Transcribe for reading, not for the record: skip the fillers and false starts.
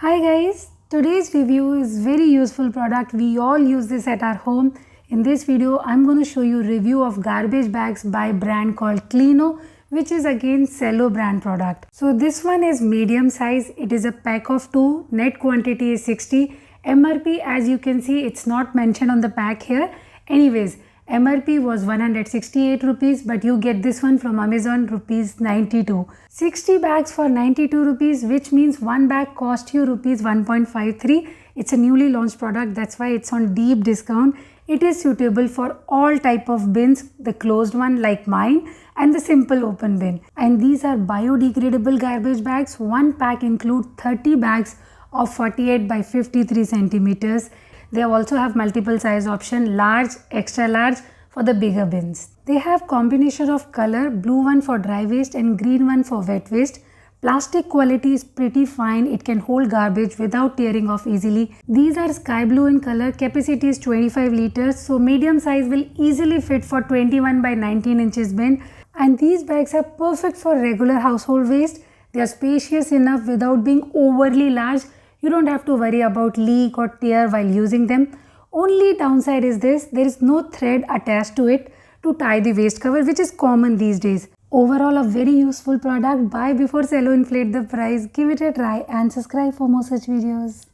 Hi guys, today's review is very useful product. We all use this at our home. In this video, I'm going to show you review of garbage bags by brand called Kleeno, which is again Cello brand product. So this one is medium size. It is a pack of 2. Net quantity is 60. MRP, as you can see, it's not mentioned on the pack here. Anyways, MRP was 168 rupees, but you get this one from Amazon rupees 92. 60 bags for 92 rupees, which means one bag cost you rupees 1.53. It's a newly launched product, that's why it's on deep discount. It is suitable for all type of bins, the closed one like mine and the simple open bin. And these are biodegradable garbage bags. One pack includes 30 bags of 48 by 53 centimeters. They also have multiple size option, large, extra large for the bigger bins. They have combination of color, blue one for dry waste and green one for wet waste. Plastic quality is pretty fine. It can hold garbage without tearing off easily. These are sky blue in color. Capacity is 25 liters. So medium size will easily fit for 21 by 19 inches bin. And these bags are perfect for regular household waste. They are spacious enough without being overly large. You don't have to worry about leak or tear while using them. Only downside is this, there is no thread attached to it to tie the waste cover, which is common these days. Overall, a very useful product. Buy before Cello inflate the price. Give it a try and subscribe for more such videos.